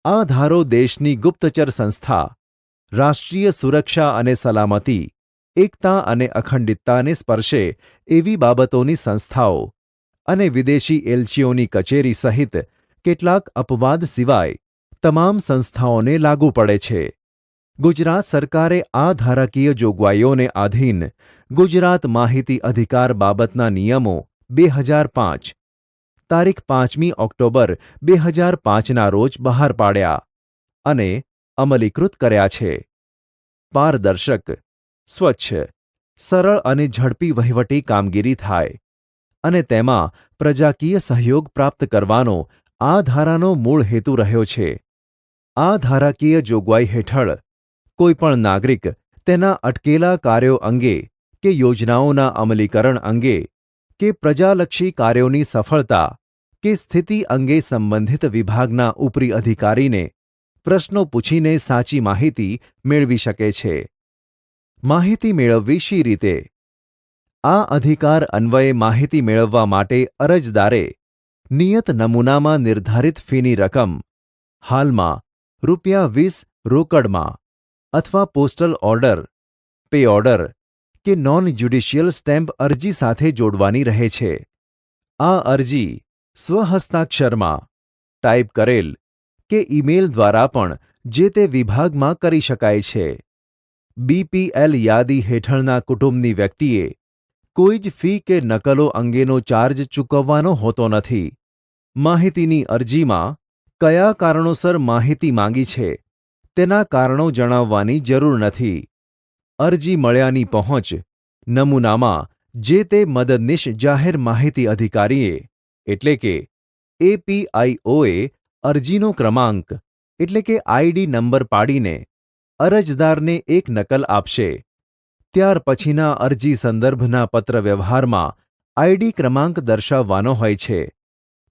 આ ધારો દેશની ગુપ્તચર સંસ્થા, રાષ્ટ્રીય સુરક્ષા અને સલામતી, એકતા અને અખંડિતતાને સ્પર્શે એવી બાબતોની સંસ્થાઓ અને વિદેશી એલચીઓની કચેરી સહિત કેટલાક અપવાદ સિવાય તમામ સંસ્થાઓને લાગુ પડે છે. ગુજરાત સરકારે આ ધારાકીય જોગવાઈઓને આધીન ગુજરાત માહિતી અધિકાર બાબતના નિયમો 2005 તારીખ 5મી ઓક્ટોબર 2005ના રોજ બહાર પાડ્યા અને અમલીકૃત કર્યા છે. પારદર્શક, સ્વચ્છ, સરળ અને ઝડપી વહીવટી કામગીરી થાય અને તેમાં પ્રજાકીય સહયોગ પ્રાપ્ત કરવાનો આ ધારાનો મૂળ હેતુ રહ્યો છે. આ ધારાકીય જોગવાઈ હેઠળ કોઈપણ નાગરિક તેના અટકેલા કાર્યો અંગે કે યોજનાઓના અમલીકરણ અંગે કે પ્રજાલક્ષી કાર્યોની સફળતા કે સ્થિતિ અંગે સંબંધિત વિભાગના ઉપરી અધિકારીને પ્રશ્નો પૂછીને સાચી માહિતી મેળવી શકે છે. માહિતી મેળવવી શી રીતે? આ અધિકાર અન્વયે માહિતી મેળવવા માટે અરજદારે નિયત નમૂનામાં નિર્ધારિત ફીની રકમ હાલમાં ₹20 રોકડમાં અથવા પોસ્ટલ ઓર્ડર, પે ઓર્ડર કે નોન જ્યુડિશિયલ સ્ટેમ્પ અરજી સાથે જોડવાની રહે છે. આ અરજી સ્વહસ્તાક્ષરમાં ટાઈપ કરેલ કે ઈમેલ દ્વારા પણ જે તે વિભાગમાં કરી શકાય છે. બીપીએલ યાદી હેઠળના કુટુંબની વ્યક્તિએ કોઈ જ ફી કે નકલો અંગેનો ચાર્જ ચૂકવવાનો હોતો નથી. માહિતીની અરજીમાં કયા કારણોસર માહિતી માંગી છે તેના કારણો જણાવવાની જરૂર નથી. અરજી મળ્યાની પહોંચ નમૂનામાં જે તે મદદનીશ જાહેર માહિતી અધિકારીએ એટલે કે એપીઆઈઓએ અરજીનો ક્રમાંક એટલે કે આઈડી નંબર પાડીને અરજદારને એક નકલ આપશે. ત્યાર પછીના અરજી સંદર્ભના પત્રવ્યવહારમાં આઈડી ક્રમાંક દર્શાવવાનો હોય છે.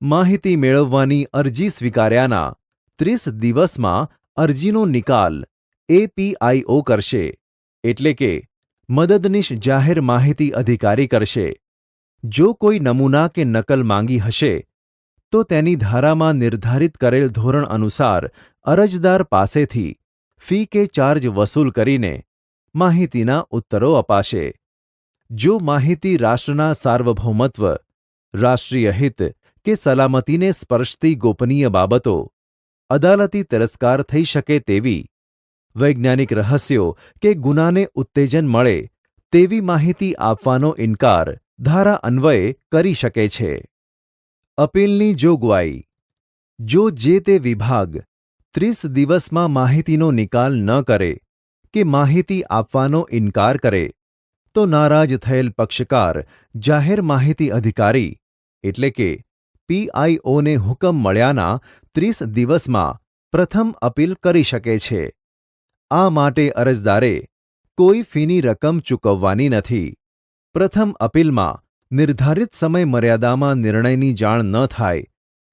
માહિતી મેળવવાની અરજી સ્વીકાર્યાના 30 દિવસમાં અરજીનો નિકાલ એપીઆઈઓ કરશે એટલે કે મદદનીશ જાહેર માહિતી અધિકારી કરશે. જો કોઈ નમૂના કે નકલ માંગી હશે તો તેની ધારામાં નિર્ધારિત કરેલ ધોરણ અનુસાર અરજદાર પાસેથી ફી કે ચાર્જ વસૂલ કરીને માહિતીના ઉત્તરો અપાશે. જો માહિતી રાષ્ટ્રના સાર્વભૌમત્વ, રાષ્ટ્રીય હિત કે સલામતીને સ્પર્શતી ગોપનીય બાબતો, અદાલતી તિરસ્કાર થઈ શકે તેવી, વૈજ્ઞાનિક રહસ્યો કે ગુનાને ઉત્તેજન મળે તેવી માહિતી આપવાનો ઇનકાર ધારા અન્વયે કરી શકે છે. અપીલની જોગવાઈ: જો જે તે વિભાગ 30 દિવસમાં માહિતીનો નિકાલ ન કરે કે માહિતી આપવાનો ઇનકાર કરે તો નારાજ થયેલ પક્ષકાર જાહેર માહિતી અધિકારી એટલે કે પીઆઈઓને હુકમ મળ્યાના 30 દિવસમાં પ્રથમ અપીલ કરી શકે છે. આ માટે અરજદારે કોઈ ફીની રકમ ચૂકવવાની નથી. પ્રથમ અપીલમાં નિર્ધારિત સમય મર્યાદામાં નિર્ણયની જાણ ન થાય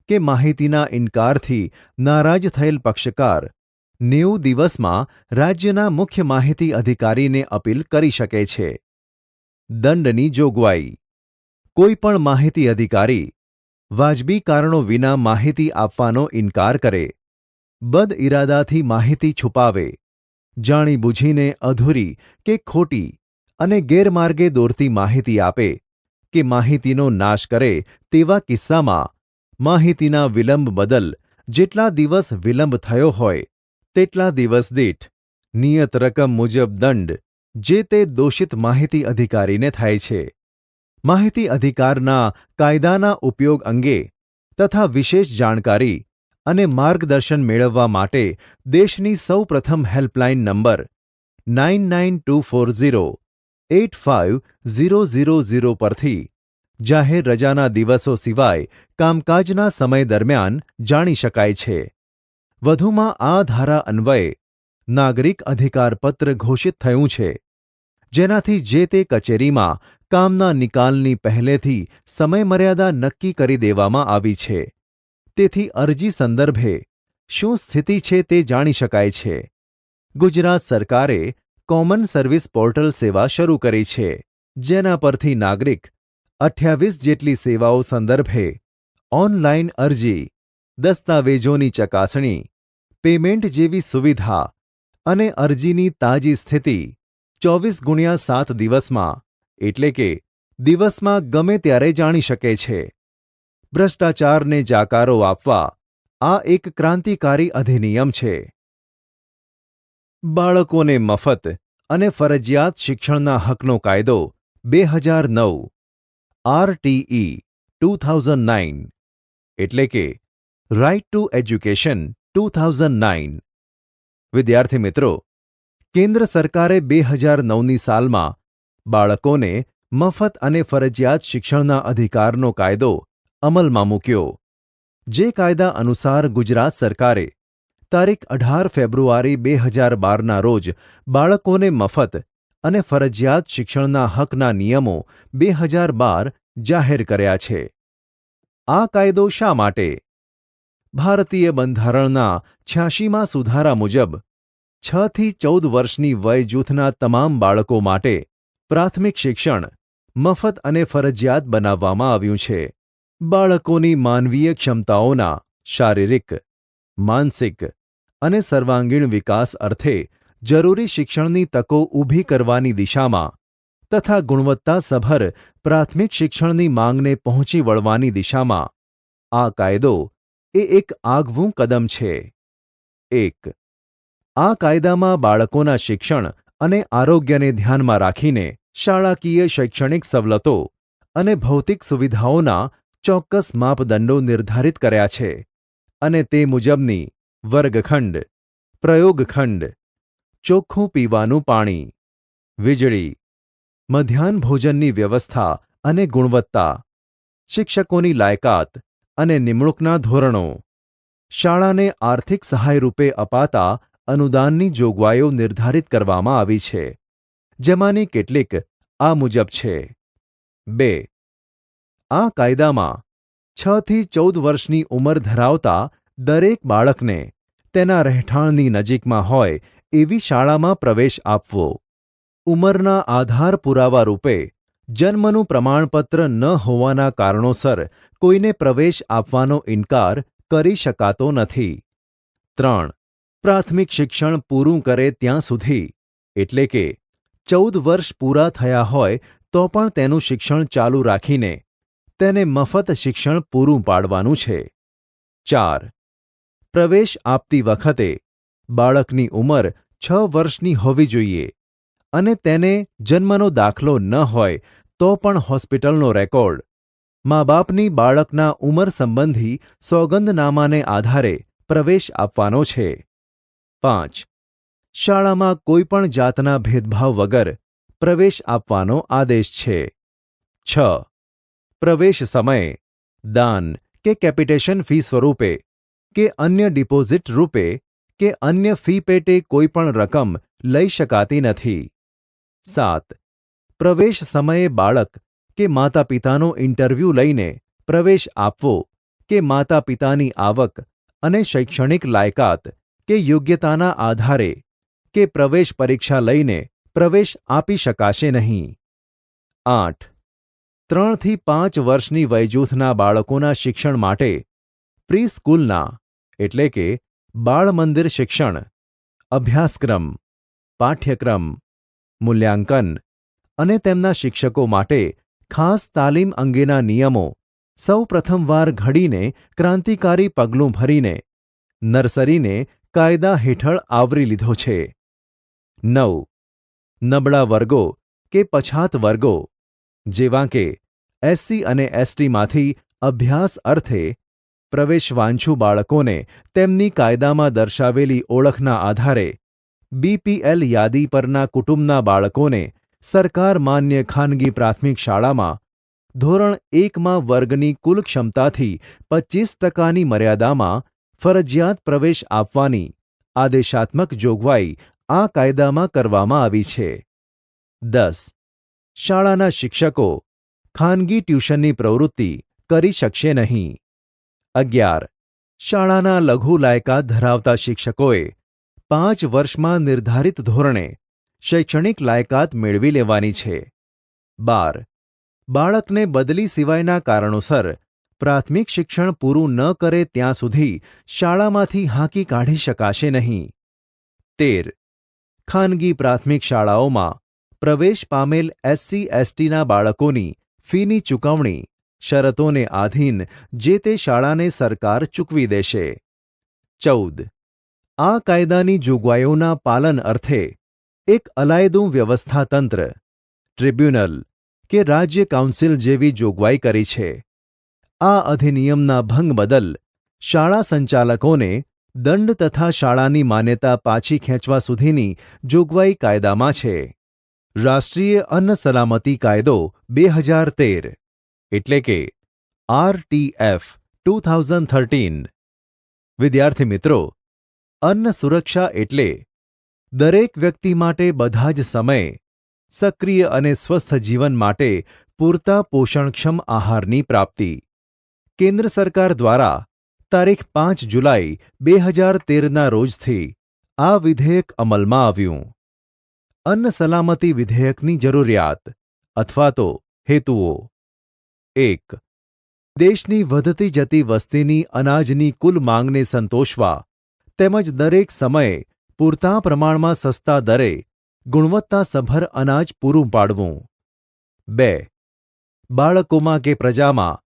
કે માહિતીના ઇનકારથી નારાજ થયેલ પક્ષકાર 90 દિવસમાં રાજ્યના મુખ્ય માહિતી અધિકારીને અપીલ કરી શકે છે. દંડની જોગવાઈ: કોઈ પણ માહિતી અધિકારી વાજબી કારણો વિના માહિતી આપવાનો ઇનકાર કરે, બદઇરાદાથી માહિતી છુપાવે, જાણીબૂજીને અધૂરી કે ખોટી અને ગેરમાર્ગે દોરતી માહિતી આપે કે માહિતીનો નાશ કરે તેવા કિસ્સામાં માહિતીના વિલંબ બદલ જેટલા દિવસ વિલંબ થયો હોય તેટલા દિવસ દીઠ નિયત રકમ મુજબ દંડ જે તે દોષિત માહિતી અધિકારીને થાય છે. માહિતી અધિકારના કાયદાના ઉપયોગ અંગે તથા વિશેષ જાણકારી અને માર્ગદર્શન મેળવવા માટે દેશની સૌપ્રથમ હેલ્પલાઇન નંબર 9924085000 પરથી જાહેર રજાના દિવસો સિવાય કામકાજના સમય દરમિયાન જાણી શકાય છે. વધુમાં આ ધારા અન્વયે નાગરિક અધિકારપત્ર ઘોષિત થયું છે, જેનાથી જે તે કચેરીમાં કામના નિકાલની પહેલેથી સમયમર્યાદા નક્કી કરી દેવામાં આવી છે. તેથી અરજી સંદર્ભે શું સ્થિતિ છે તે જાણી શકાય છે. ગુજરાત સરકારે કોમન સર્વિસ પોર્ટલ સેવા શરૂ કરી છે, જેના પરથી નાગરિક 28 જેટલી સેવાઓ સંદર્ભે ઓનલાઇન અરજી, દસ્તાવેજોની ચકાસણી, પેમેન્ટ જેવી સુવિધા અને અરજીની તાજી સ્થિતિ 24x7 દિવસમાં એટલે કે દિવસમાં ગમે ત્યારે જાણી શકે છે. ભ્રષ્ટાચારને જાકારો આપવા આ એક ક્રાંતિકારી અધિનિયમ છે. બાળકોને મફત અને ફરજિયાત શિક્ષણના હકનો કાયદો 2009 આરટીઈ 2009 એટલે કે રાઇટ ટુ એજ્યુકેશન 2009. વિદ્યાર્થી મિત્રો, કેન્દ્ર સરકારે 2009ની સાલમાં બાળકોને મફત અને ફરજિયાત શિક્ષણના અધિકારનો કાયદો અમલમાં મૂક્યો. જે કાયદા અનુસાર ગુજરાત સરકારે તારીખ 18 ફેબ્રુઆરી 2012ના રોજ બાળકોને મફત અને ફરજિયાત શિક્ષણના હકના નિયમો 2012 જાહેર કર્યા છે. આ કાયદો શા માટે? ભારતીય બંધારણના 86માં સુધારા મુજબ 6 થી 14 વર્ષની વય જૂથના તમામ બાળકો માટે પ્રાથમિક શિક્ષણ મફત અને ફરજિયાત બનાવવામાં આવ્યું છે. બાળકોની માનવીય ક્ષમતાઓના શારીરિક, માનસિક અને સર્વાંગીણ વિકાસ અર્થે જરૂરી શિક્ષણની તકો ઊભી કરવાની દિશામાં તથા ગુણવત્તાસભર પ્રાથમિક શિક્ષણની માંગને પહોંચી વળવાની દિશામાં આ કાયદો એ એક આગવું કદમ છે. 1. આ કાયદામાં બાળકોના શિક્ષણ અને આરોગ્યને ધ્યાનમાં રાખીને શાળાકીય શૈક્ષણિક સવલતો અને ભૌતિક સુવિધાઓના ચોક્કસ માપદંડો નિર્ધારિત કર્યા છે અને તે મુજબની વર્ગખંડ, પ્રયોગખંડ, ચોખ્ખું પીવાનું પાણી, વીજળી, મધ્યાહન ભોજનની વ્યવસ્થા અને ગુણવત્તા, શિક્ષકોની લાયકાત અને નિમણૂકના ધોરણો, શાળાને આર્થિક સહાય રૂપે અપાતા અનુદાનની જોગવાઈઓ નિર્ધારિત કરવામાં આવી છે, જેમાંની કેટલીક આ મુજબ છે. 2. આ કાયદામાં 6 થી 14 વર્ષની ઉંમર ધરાવતા દરેક બાળકને તેના રહેઠાણની નજીકમાં હોય એવી શાળામાં પ્રવેશ આપવો, ઉંમરના આધાર પુરાવા રૂપે જન્મનું પ્રમાણપત્ર ન હોવાના કારણોસર કોઈને પ્રવેશ આપવાનો ઇનકાર કરી શકાતો નથી. 3. પ્રાથમિક શિક્ષણ પૂરું કરે ત્યાં સુધી, એટલે કે 14 વર્ષ પૂરા થયા હોય તો પણ તેનું શિક્ષણ ચાલુ રાખીને તેને મફત શિક્ષણ પૂરું પાડવાનું છે. 4. પ્રવેશ આપતી વખતે બાળકની ઉંમર 6 વર્ષની હોવી જોઈએ અને તેને જન્મનો દાખલો ન હોય તો પણ હોસ્પિટલનો રેકોર્ડ, મા બાપની બાળકના ઉંમર સંબંધી સોગંદનામાને આધારે પ્રવેશ આપવાનો છે. 5. શાળામાં કોઈપણ જાતના ભેદભાવ વગર પ્રવેશ આપવાનો આદેશ છે. 6. પ્રવેશ સમયે દાન કે કેપિટેશન ફી સ્વરૂપે કે અન્ય ડિપોઝિટ રૂપે કે અન્ય ફી પેટે કોઈપણ રકમ લઈ શકાતી નથી. 7. પ્રવેશ સમયે બાળક કે માતા પિતાનો ઇન્ટરવ્યૂ લઈને પ્રવેશ આપવો કે માતા પિતાની આવક અને શૈક્ષણિક લાયકાત કે યોગ્યતાના આધારે કે પ્રવેશ પરીક્ષા લઈને પ્રવેશ આપી શકાશે નહીં. 8. 3 થી 5 વર્ષની વયજૂથના બાળકોના શિક્ષણ માટે પ્રી સ્કૂલના એટલે કે બાળ મંદિર શિક્ષણ, અભ્યાસક્રમ, પાઠ્યક્રમ, મૂલ્યાંકન અને તેમના શિક્ષકો માટે ખાસ તાલીમ અંગેના નિયમો સૌ પ્રથમવાર ઘડીને ક્રાંતિકારી પગલું ભરીને નર્સરીને કાયદા હેઠળ આવરી લીધો છે. 9. નબળા વર્ગો કે પછાત વર્ગો જેવા કે એસસી અને એસટીમાંથી અભ્યાસ અર્થે પ્રવેશવાંછુ બાળકોને તેમની કાયદામાં દર્શાવેલી ઓળખના આધારે બીપીએલ યાદી પરના કુટુંબના બાળકોને સરકાર માન્ય ખાનગી પ્રાથમિક શાળામાં ધોરણ 1માં વર્ગની કુલ ક્ષમતાથી 25%ની મર્યાદામાં ફરજિયાત પ્રવેશ આપવાની આદેશાત્મક જોગવાઈ આ કાયદામાં કરવામાં આવી છે. 10. શાળાના શિક્ષકો ખાનગી ટ્યુશનની પ્રવૃત્તિ કરી શકશે નહીં. 11. શાળાના લઘુ લાયકાત ધરાવતા શિક્ષકોએ 5 વર્ષમાં નિર્ધારિત ધોરણે શૈક્ષણિક લાયકાત મેળવી લેવાની છે. 12. બાળકને બદલી સિવાયના કારણોસર પ્રાથમિક શિક્ષણ પૂરું ન કરે ત્યાં સુધી શાળામાંથી હાંકી કાઢી શકાશે નહીં. 13. ખાનગી પ્રાથમિક શાળાઓમાં પ્રવેશ પામેલ એસસી એસટીના બાળકોની ફીની ચૂકવણી શરતોને આધીન જે તે શાળાને સરકાર ચૂકવી દેશે. 14. આ કાયદાની જોગવાઈઓના પાલન અર્થે એક અલાયદું વ્યવસ્થાતંત્ર, ટ્રિબ્યુનલ કે રાજ્ય કાઉન્સિલ જેવી જોગવાઈ કરી છે. આ અધિનિયમના ભંગ બદલ શાળા સંચાલકોને દંડ તથા શાળાની માન્યતા પાછી ખેંચવા સુધીની જોગવાઈ કાયદામાં છે. રાષ્ટ્રીય અન્ન સલામતી કાયદો 2013 એટલે કે RTF 2013. વિદ્યાર્થી મિત્રો, અન્ન સુરક્ષા એટલે દરેક વ્યક્તિ માટે બધા જ સમયે સક્રિય અને સ્વસ્થ જીવન માટે પૂરતા પોષણક્ષમ આહારની પ્રાપ્તિ. કેન્દ્ર સરકાર દ્વારા તારીખ 5 જુલાઈ 2013ના રોજથી આ વિધેયક અમલમાં આવ્યું. અન્ન સલામતી વિધેયકની જરૂરિયાત અથવા તો હેતુઓ: 1. દેશની વધતી જતી વસ્તીની અનાજની કુલ માંગને સંતોષવા તેમજ દરેક સમયે પૂરતા પ્રમાણમાં સસ્તા દરે ગુણવત્તાસભર અનાજ પૂરું પાડવું. 2. બાળકોમાં કે પ્રજામાં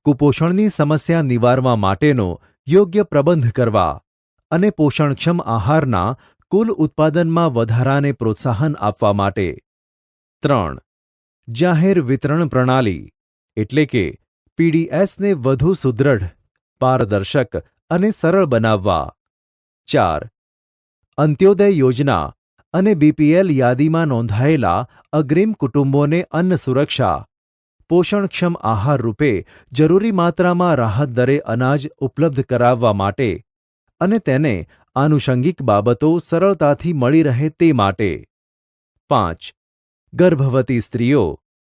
કુપોષણની સમસ્યા નિવારવા માટેનો યોગ્ય પ્રબંધ કરવા અને પોષણક્ષમ આહારના કુલ ઉત્પાદનમાં વધારાને પ્રોત્સાહન આપવા માટે. 3. જાહેર વિતરણ પ્રણાલી એટલે કે પીડીએસને વધુ સુદૃઢ, પારદર્શક અને સરળ બનાવવા. 4. અંત્યોદય યોજના અને બીપીએલ યાદીમાં નોંધાયેલા અગ્રીમ કુટુંબોને અન્ન સુરક્ષા, પોષણક્ષમ આહાર રૂપે જરૂરી માત્રામાં રાહત દરે અનાજ ઉપલબ્ધ કરાવવા માટે અને તેને આનુષંગિક બાબતો સરળતાથી મળી રહે તે માટે. 5. ગર્ભવતી સ્ત્રીઓ,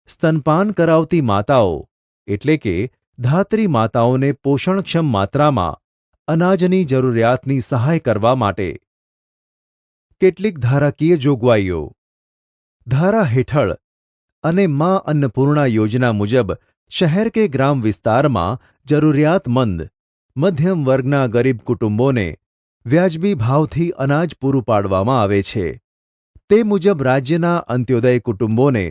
સ્તનપાન કરાવતી માતાઓ એટલે કે ધાત્રી માતાઓને પોષણક્ષમ માત્રામાં અનાજની જરૂરિયાતની સહાય કરવા માટે. કેટલીક ધારાકીય જોગવાઈઓ. ધારા હેઠળ અને મા અન્નપૂર્ણા યોજના મુજબ શહેર કે ગ્રામ વિસ્તારમાં જરૂરિયાતમંદ મધ્યમ વર્ગના ગરીબ કુટુંબોને વ્યાજબી ભાવથી અનાજ પૂરું પાડવામાં આવે છે. તે મુજબ રાજ્યના અંત્યોદય કુટુંબોને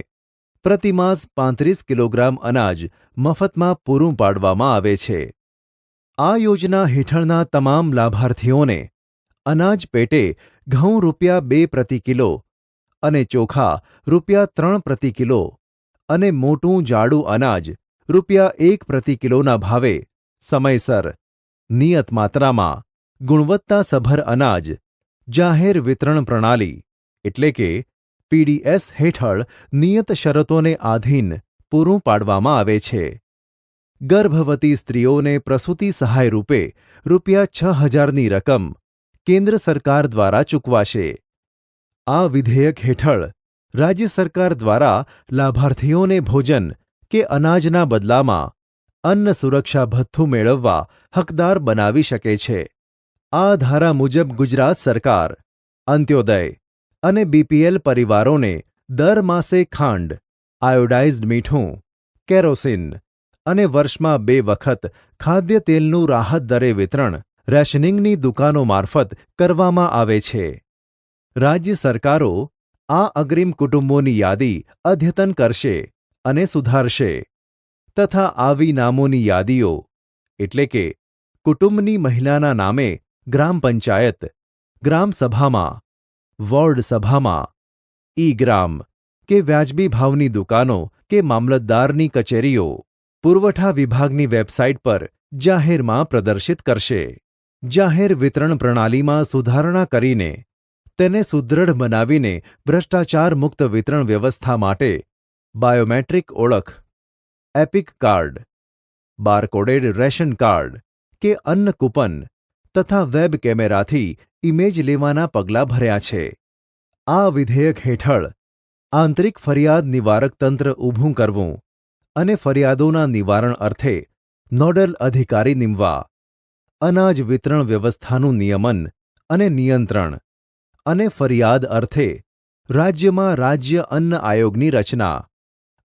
પ્રતિમાસ 35 કિલોગ્રામ અનાજ મફતમાં પૂરું પાડવામાં આવે છે. આ યોજના હેઠળના તમામ લાભાર્થીઓને અનાજ પેટે ઘઉં ₹2 પ્રતિ કિલો અને ચોખા ₹3 પ્રતિ કિલો અને મોટું જાડું અનાજ ₹1 પ્રતિ કિલોના ભાવે સમયસર, નિયત માત્રામાં, ગુણવત્તાસભર અનાજ જાહેર વિતરણ પ્રણાલી એટલે કે પીડીએસ હેઠળ નિયત શરતોને આધીન પૂરું પાડવામાં આવે છે. ગર્ભવતી સ્ત્રીઓને પ્રસૂતિ સહાય રૂપે ₹6,000ની રકમ કેન્દ્ર સરકાર દ્વારા ચૂકવાશે. આ વિધેયક હેઠળ રાજ્ય સરકાર દ્વારા લાભાર્થીઓને ભોજન કે અનાજના બદલામાં અન્ન સુરક્ષા ભથ્થું મેળવવા હકદાર બનાવી શકે છે. આ ધારા મુજબ ગુજરાત સરકાર અંત્યોદય અને બીપીએલ પરિવારોને દર માસે ખાંડ, આયોડાઇઝ્ડ મીઠું, કેરોસીન અને વર્ષમાં 2 વખત ખાદ્ય તેલનું રાહત દરે વિતરણ રેશનિંગની દુકાનો મારફત કરવામાં આવે છે. રાજ્ય સરકારો આ અગ્રીમ કુટુંબોની યાદી અદ્યતન કરશે અને સુધારશે તથા આવી નામોની યાદીઓ એટલે કે કુટુંબની મહિલાના નામે ગ્રામ પંચાયત, ગ્રામ સભામાં, વોર્ડ સભામાં, ઈ-ગ્રામ કે વ્યાજબી ભાવની દુકાનો કે મામલતદારની કચેરીઓ પુરવઠા વિભાગની વેબસાઇટ પર જાહેરમાં પ્રદર્શિત કરશે. જાહેર વિતરણ પ્રણાલીમાં સુધારણા કરીને તેને સુદૃઢ બનાવીને ભ્રષ્ટાચાર મુક્ત વિતરણ વ્યવસ્થા માટે બાયોમેટ્રિક ઓળખ, EPIC card, barcoded ration card કે અન્ન કૂપન તથા વેબ કેમેરાથી ઇમેજ લેવાના પગલાં ભર્યા છે. આ વિધેયક હેઠળ આંતરિક ફરિયાદ નિવારક તંત્ર ઊભું કરવું અને ફરિયાદોના નિવારણ અર્થે નોડલ અધિકારી નીમવા, અનાજ વિતરણ વ્યવસ્થાનું નિયમન અને નિયંત્રણ અને ફરિયાદ અર્થે રાજ્યમાં રાજ્ય અન્ન આયોગની રચના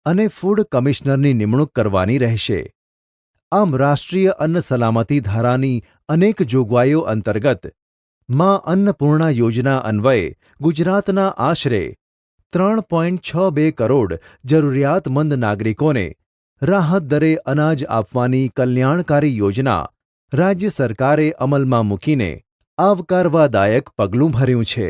અને ફૂડ કમિશનરની નિમણૂક કરવાની રહેશે. આમ રાષ્ટ્રીય અન્ન સલામતી ધારાની અનેક જોગવાઈઓ અંતર્ગત મા અન્નપૂર્ણા યોજના અન્વયે ગુજરાતના આશરે 3.62 કરોડ જરૂરિયાતમંદ નાગરિકોને રાહત દરે અનાજ આપવાની કલ્યાણકારી યોજના રાજ્ય સરકારે અમલમાં મૂકીને આવકારવાદાયક પગલું ભર્યું છે.